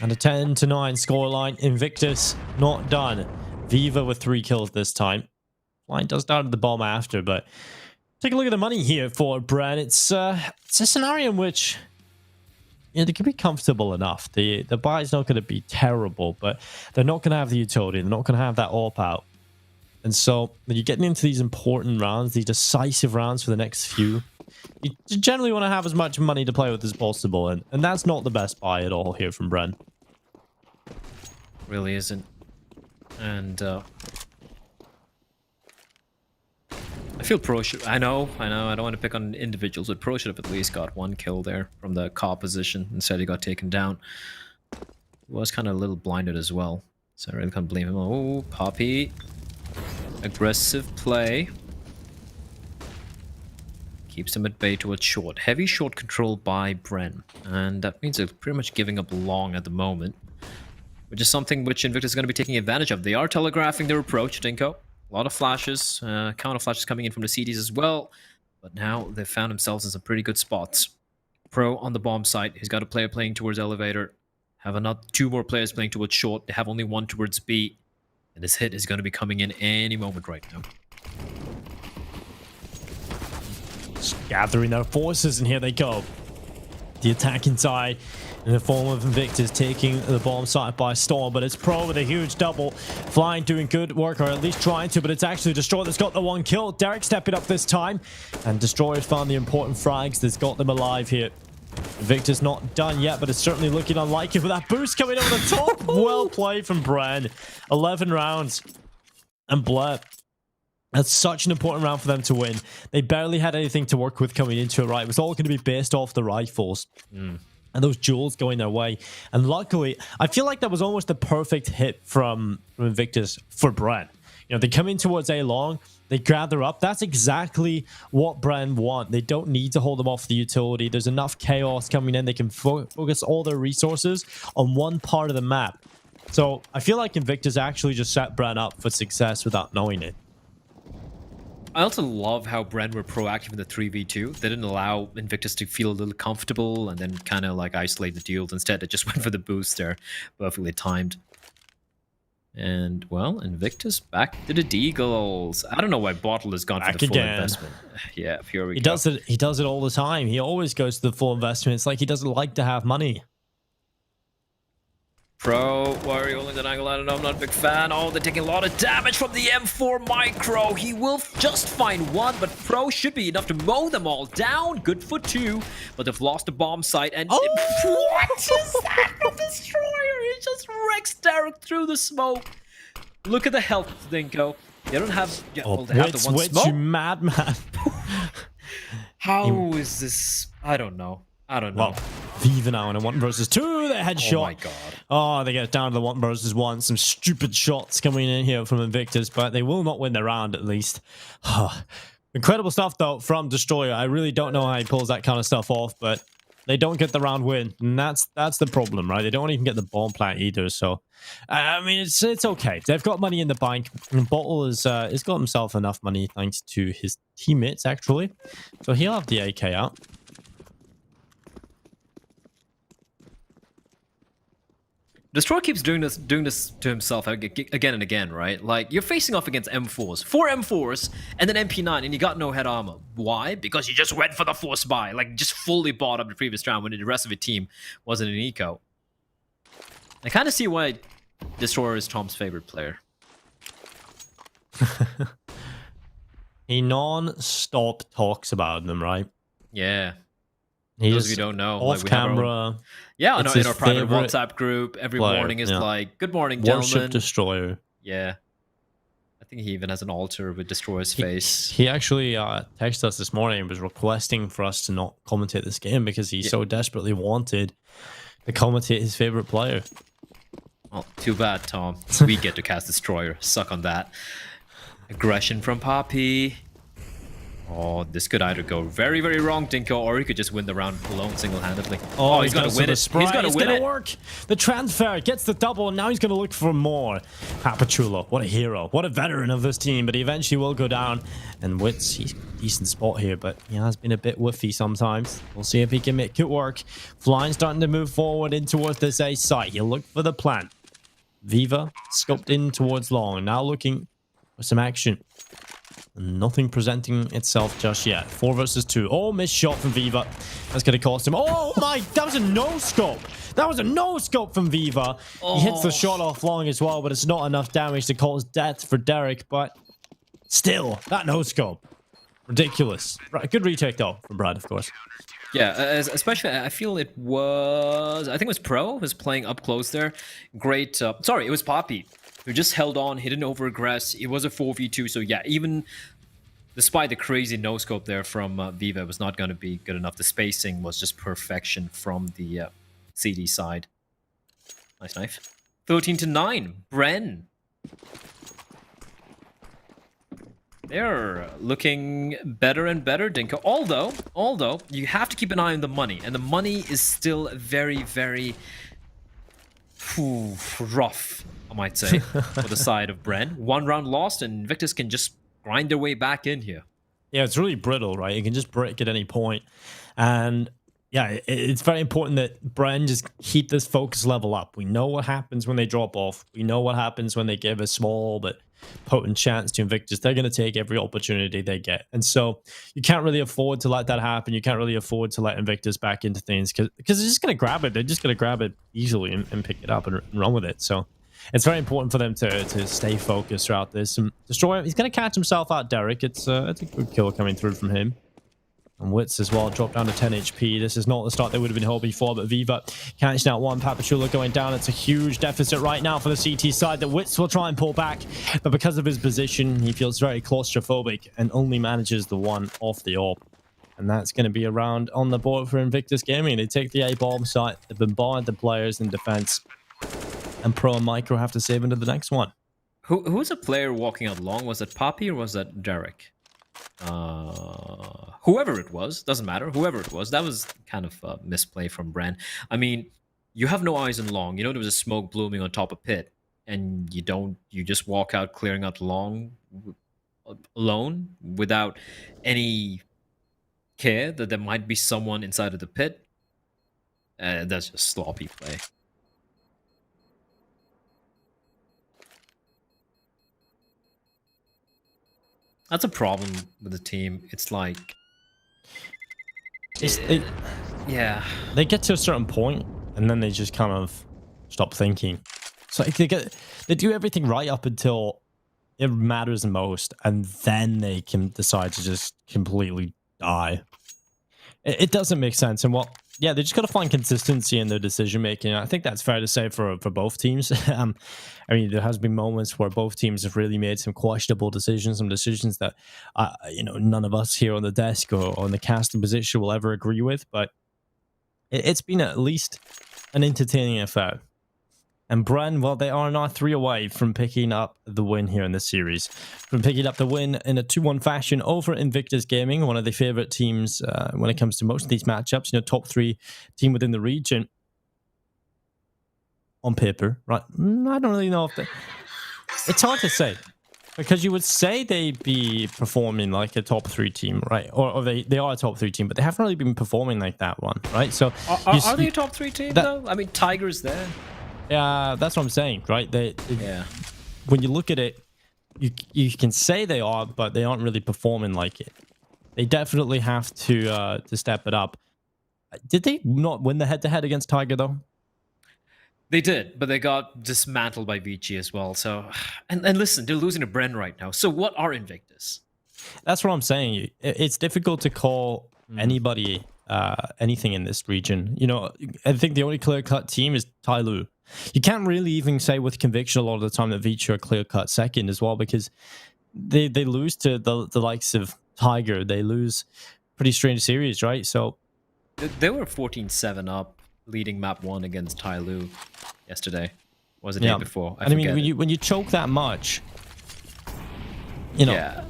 at a 10-9 scoreline. Invictus not done. Viva with 3 kills this time. Flying does down to the bomb after, but take a look at the money here for BREN. It's a scenario in which they can be comfortable enough. The buy's not going to be terrible, but they're not going to have the utility. They're not going to have that AWP out. And so when you're getting into these important rounds, these decisive rounds for the next few, you generally want to have as much money to play with as possible. And that's not the best buy at all here from BREN. Really isn't. And I feel Pro should... I know. I don't want to pick on individuals, but Pro should have at least got 1 kill there from the car position. Instead, he got taken down. He was kind of a little blinded as well. So I really can't blame him. Oh, Poppy. Aggressive play. Keeps him at bay towards short. Heavy short control by BREN. And that means they're pretty much giving up long at the moment. Which is something which Invictus is going to be taking advantage of. They are telegraphing their approach, Dinko. A lot of flashes. Counter flashes coming in from the CDs as well. But now they've found themselves in some pretty good spots. Pro on the bomb site. He's got a player playing towards elevator. Have another 2 more players playing towards short. They have only 1 towards B. And this hit is going to be coming in any moment right now. Just gathering their forces, and here they go. the attacking side in the form of Invictus taking the bomb site by storm, but it's Pro with a huge double. Flying doing good work, or at least trying to, but it's actually Destroyer that's got the one kill. Derek stepping up this time, and Destroyer's found the important frags that's got them alive here. Invictus not done yet, but it's certainly looking unlikely with that boost coming over the top. Well played from BREN. 11 rounds. And Blair, that's such an important round for them to win. They barely had anything to work with coming into it, right? It was all going to be based off the rifles. And those duels going their way. And luckily, I feel like that was almost the perfect hit from Invictus for BREN. You know, they come in towards A long, they gather up. That's exactly what BREN want. They don't need to hold them off the utility. There's enough chaos coming in. They can focus all their resources on one part of the map. So I feel like Invictus actually just set BREN up for success without knowing it. I also love how BREN were proactive in the 3v2. They didn't allow Invictus to feel a little comfortable and then kind of like isolate the duels. Instead, they just went for the boost there. Perfectly timed. And, well, Invictus back to the Deagles. I don't know why Bottle has gone for the full investment. Yeah, here we go. He does it all the time. He always goes to the full investment. It's like he doesn't like to have money. Pro, why are you holding that angle? I don't know, I'm not a big fan. Oh, they're taking a lot of damage from the M4 Micro. He will just find one, but Pro should be enough to mow them all down. Good for two, but they've lost the bomb site. And what is that from Destroyer? He just wrecks Derek through the smoke. Look at the health, Dinko. They don't have... Yeah, well, they have the one smoke. You madman. How is this? I don't know. Well, Viva now in a 1 versus 2. The headshot. Oh my god. Oh, they get it down to the 1 versus 1. Some stupid shots coming in here from Invictus, but they will not win the round at least. Incredible stuff though from Destroyer. I really don't know how he pulls that kind of stuff off, but they don't get the round win, and that's the problem, right? They don't even get the bomb plant either. So, I mean, it's okay. They've got money in the bank, and Bottle has got himself enough money thanks to his teammates actually. So he'll have the AK out. Destroyer keeps doing this to himself again and again, right? Like, you're facing off against M4s. 4 M4s, and then MP9, and you got no head armor. Why? Because you just went for the force buy. Like, just fully bought up the previous round when the rest of the team wasn't an eco. I kind of see why Destroyer is Tom's favorite player. He non-stop talks about them, right? Yeah. He Those of you who don't know, off like, camera. Yeah, in our private WhatsApp group, every morning is like, "Good morning, gentlemen." Worship Destroyer. Yeah, I think he even has an altar with Destroyer's face. He actually texted us this morning and was requesting for us to not commentate this game because he so desperately wanted to commentate his favorite player. Well, too bad, Tom. We get to cast Destroyer. Suck on that. Aggression from Poppy. Oh, this could either go very, very wrong, Dinko, or he could just win the round alone single-handedly. Oh, he's going to win it. He's going to win it. Work. The transfer gets the double, and now he's going to look for more. Papachulo, what a hero. What a veteran of this team, but he eventually will go down. And Wits, he's decent spot here, but he has been a bit whiffy sometimes. We'll see if he can make it work. Flying starting to move forward in towards this A site. He'll look for the plant. Viva scoped in towards long. Now looking for some action. Nothing presenting itself just yet. 4 versus 2. Oh, missed shot from Viva. That's going to cost him. Oh my, that was a no-scope. That was a no-scope from Viva. Oh. He hits the shot off long as well, but it's not enough damage to cause death for Derek. But still, that no-scope. Ridiculous. Good retake though from Brad, of course. Yeah, especially I feel it was, I think it was Pro was playing up close there. Great. Sorry, it was Poppy who just held on. He didn't over-aggress. It was a 4v2. So yeah, even despite the crazy no-scope there from Viva, it was not going to be good enough. The spacing was just perfection from the CD side. Nice knife. 13-9. BREN. They're looking better and better, Dinko. Although, you have to keep an eye on the money. And the money is still very, very rough, I might say, for the side of BREN. 1 round lost, and Invictus can just grind their way back in here. Yeah, it's really brittle, right? You can just break at any point. And yeah, it's very important that BREN just keep this focus level up. We know what happens when they drop off. We know what happens when they give a small but potent chance to Invictus, they're going to take every opportunity they get. And so you can't really afford to let that happen. You can't really afford to let Invictus back into things because they're just going to grab it. They're just going to grab it easily and pick it up and run with it. So it's very important for them to stay focused throughout this. And Destroyer, he's going to catch himself out, Derek. It's a good kill coming through from him. And Wits as well, dropped down to 10 HP. This is not the start they would have been hoping for, but Viva catching out one. Papachula going down. It's a huge deficit right now for the CT side that Wits will try and pull back. But because of his position, he feels very claustrophobic and only manages the one off the AWP. And that's going to be a round on the board for Invictus Gaming. They take the A-bomb site, they bombard the players in defense. And Pro and Micro have to save into the next one. Who was a player walking out long? Was it Poppy or was that Derek? Whoever it was, doesn't matter. Whoever it was, that was kind of a misplay from BREN. I mean, you have no eyes on long. You know there was a smoke blooming on top of pit, and you just walk out clearing out long alone without any care that there might be someone inside of the pit. That's just sloppy play. That's a problem with the team. It's like, yeah, they get to a certain point and then they just kind of stop thinking. So they do everything right up until it matters the most, and then they can decide to just completely die. It doesn't make sense. And yeah, they just got to find consistency in their decision making. I think that's fair to say for both teams. I mean, there has been moments where both teams have really made some questionable decisions, some decisions that none of us here on the desk or on the casting position will ever agree with. But it's been at least an entertaining affair. And BREN, well, they are now 3 away from picking up the win here in this series. From picking up the win in a 2-1 fashion over Invictus Gaming, one of the favorite teams when it comes to most of these matchups. Top 3 team within the region. On paper, right? I don't really know if they... It's hard to say. Because you would say they'd be performing like a top 3 team, right? Or they are a top 3 team, but they haven't really been performing like that one, right? So are they a top 3 team, though? I mean, Tiger's there. Yeah, that's what I'm saying, right? Yeah. When you look at it, you can say they are, but they aren't really performing like it. They definitely have to step it up. Did they not win the head-to-head against Tiger, though? They did, but they got dismantled by Vici as well. So, and listen, they're losing to BREN right now. So what are Invictus? That's what I'm saying. It's difficult to call anybody anything in this region. I think the only clear-cut team is Tyloo. You can't really even say with conviction a lot of the time that Vici are clear-cut second as well, because they lose to the likes of Tiger. They lose pretty strange series, right? So they were 14-7 up, leading map 1 against Tyloo yesterday. Or was it the day before? I mean, when you choke that much, Yeah.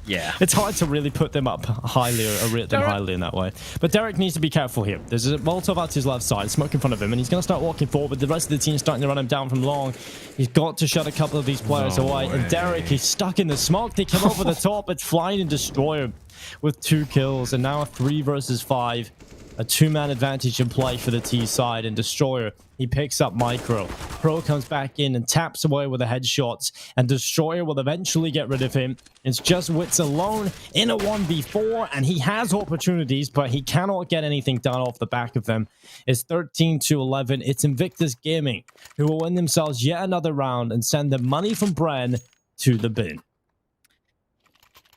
Yeah. It's hard to really put them up highly or rate them highly in that way. But Derek needs to be careful here. There's a Molotov at his left side, smoke in front of him, and he's going to start walking forward, but the rest of the team is starting to run him down from long. He's got to shut a couple of these players away. And Derek, he's stuck in the smoke. They come over the top. It's Flying and Destroyer with 2 kills, and now a 3 versus 5. A 2-man advantage in play for the T side, and Destroyer, he picks up Micro. Pro comes back in and taps away with the headshots, and Destroyer will eventually get rid of him. It's just Wits alone in a 1v4, and he has opportunities, but he cannot get anything done off the back of them. It's 13-11. It's Invictus Gaming who will win themselves yet another round and send the money from BREN to the bin.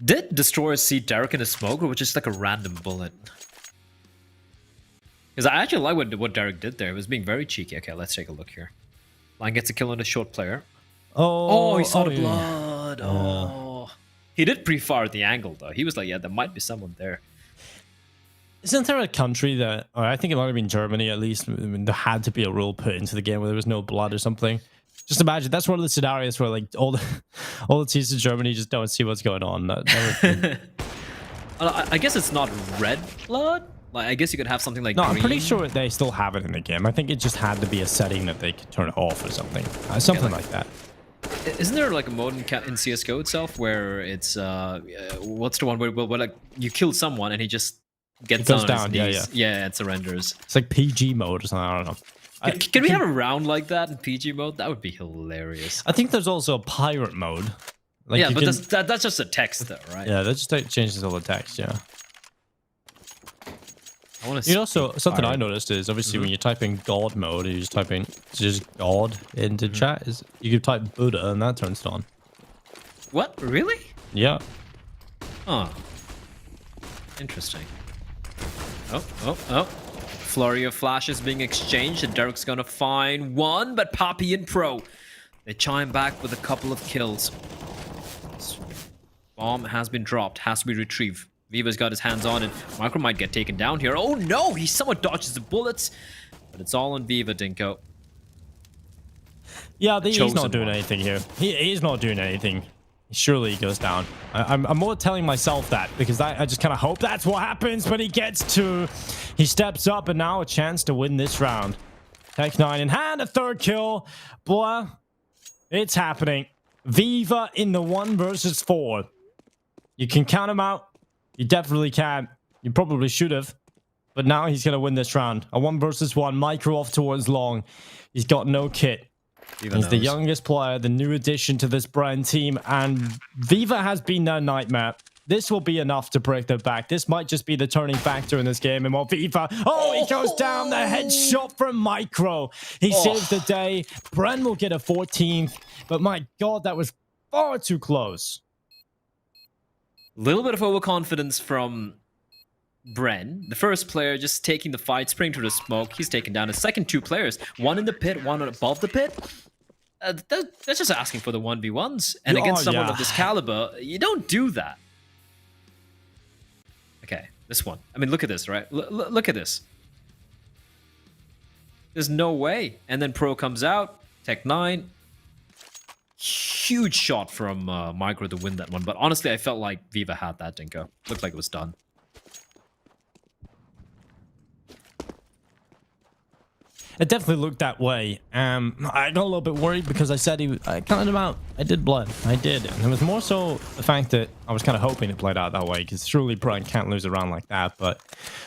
Did Destroyer see Derek in the smoke, or was it just like a random bullet? Because I actually like what Derek did there. It was being very cheeky. Okay, let's take a look here. Line gets a kill on a short player. Oh, he saw the blood. Oh. He did pre-fire at the angle, though. He was like, yeah, there might be someone there. Isn't there a country that, or I think it might have been Germany at least, there had to be a rule put into the game where there was no blood or something? Just imagine, that's one of the scenarios where like all the teams in Germany just don't see what's going on. I guess it's not red blood? Like, I guess you could have something like No, green. I'm pretty sure they still have it in the game. I think it just had to be a setting that they could turn it off or something. Something like that. Isn't there like a mode in CSGO itself where it's, what's the one where like you kill someone and he just gets down on his knees. Yeah, it surrenders. It's like PG mode or something, I don't know. Can we have a round like that in PG mode? That would be hilarious. I think there's also a pirate mode. Like yeah, but that's just a text, though, right? Yeah, that just changes all the text. Yeah. I want to. Also, something I noticed is obviously when you type in God mode, you just type in just God into chat. Is you can type Buddha and that turns it on. What? Really? Yeah. Huh. Interesting. Oh. Flurry of flashes being exchanged, and Derek's gonna find one, but Poppy and Pro, they chime back with a couple of kills. Bomb has been dropped, has to be retrieved. Viva's got his hands on it. Micro might get taken down here. Oh no, he somewhat dodges the bullets, but it's all on Viva, Dinko. Yeah, he's not doing anything here. He's not doing anything. Surely he goes down. I'm more telling myself that because I just kind of hope that's what happens, but he gets two. He steps up and now a chance to win this round. Tech9 in hand, a third kill. Boy, it's happening. Viva in the 1 versus 4. You can count him out. You definitely can. You probably should have. But now he's going to win this round. A 1 versus 1. Micro off towards long. He's got no kit. He's the youngest player, the new addition to this BREN team, and Viva has been their nightmare. This will be enough to break their back. This might just be the turning factor in this game. And while Viva, he goes down, the headshot from Micro. He saves the day. BREN will get a 14th, but my God, that was far too close. A little bit of overconfidence from BREN, the first player just taking the fight, spring to the smoke. He's taken down his second 2 players, one in the pit, one above the pit. That's just asking for the 1v1s. And against someone of this caliber, you don't do that. Okay, this one. I mean, look at this, right? Look at this. There's no way. And then Pro comes out, Tech9. Huge shot from Micro to win that one. But honestly, I felt like Viva had that, Dinko. Looked like it was done. It definitely looked that way. I got a little bit worried because I said I counted him out. I did blood. I did. And it was more so the fact that I was kind of hoping it played out that way because surely BREN can't lose a round like that. But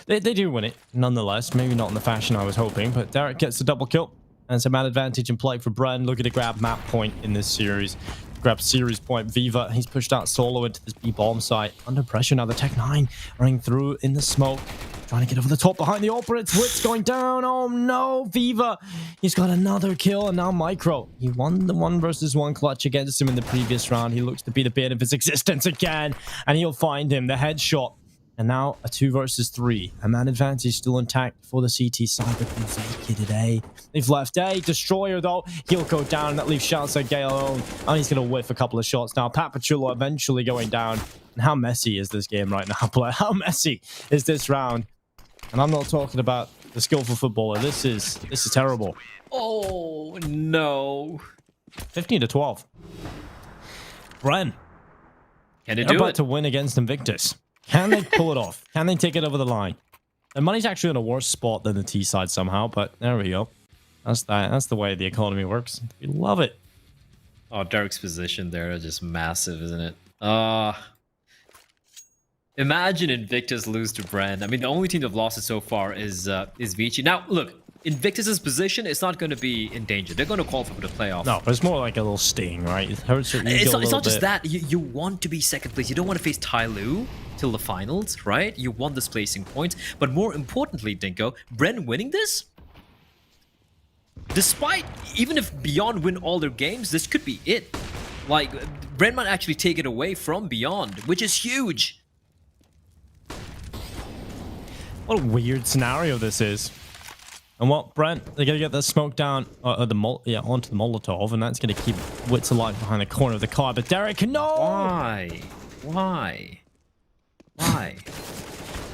they do win it nonetheless. Maybe not in the fashion I was hoping. But Derek gets the double kill. And it's a man advantage in play for BREN. Looking to grab map point in this series. Grab series point. Viva, he's pushed out solo into this B-bomb site. Under pressure now. The Tech9 running through in the smoke. Trying to get over the top behind the AWP. It's Witz going down. Oh no, Viva. He's got another kill and now Micro. He won the 1 versus 1 clutch against him in the previous round. He looks to be the bane of his existence again. And he'll find him. The headshot. And now a 2 versus 3. A man advantage still intact for the CT side. But vacated A. They've left A. Destroyer though. He'll go down. That leaves Shouts Gale alone. And he's going to whiff a couple of shots. Now Pat Pachulo eventually going down. And how messy is this game right now, player? How messy is this round? And I'm not talking about the skillful footballer. This is terrible. Oh no. 15-12. BREN. Can they They're do about it? to win against Invictus. Can they pull it off? Can they take it over the line? The money's actually in a worse spot than the T side somehow, but there we go. That's that. That's the way the economy works. We love it. Oh, Derek's position there is just massive, isn't it? Imagine Invictus lose to BREN. I mean, the only team that have lost it so far is Vici. Now, look, Invictus's position is not going to be in danger. They're going to qualify for the playoff. No, but it's more like a little sting, right? It hurts your ego it's not just that. You want to be second place. You don't want to face Tai Lu till the finals, right? You want this placing points. But more importantly, Dinko, BREN winning this? Despite, even if Beyond win all their games, this could be it. Like, BREN might actually take it away from Beyond, which is huge. What a weird scenario this is. And what, BREN, they're going to get the smoke down onto the Molotov, and that's going to keep Witz alive behind the corner of the car. But Derek, no! Why?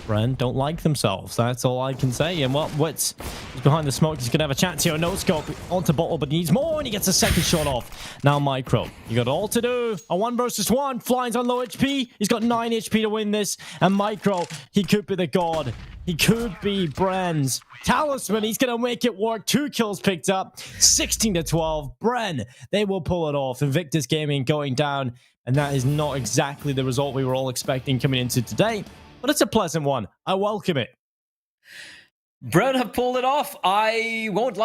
BREN don't like themselves. That's all I can say. And what, Witz is behind the smoke. He's going to have a chance here. No scope onto bottle, but he needs more, and he gets a second shot off. Now Micro, you got all to do. A 1 versus 1. Flying's on low HP. He's got 9 HP to win this. And Micro, he could be the god. He could be BREN's talisman. He's going to make it work. 2 kills picked up. 16-12. BREN, they will pull it off. Invictus Gaming going down. And that is not exactly the result we were all expecting coming into today. But it's a pleasant one. I welcome it. BREN have pulled it off. I won't lie.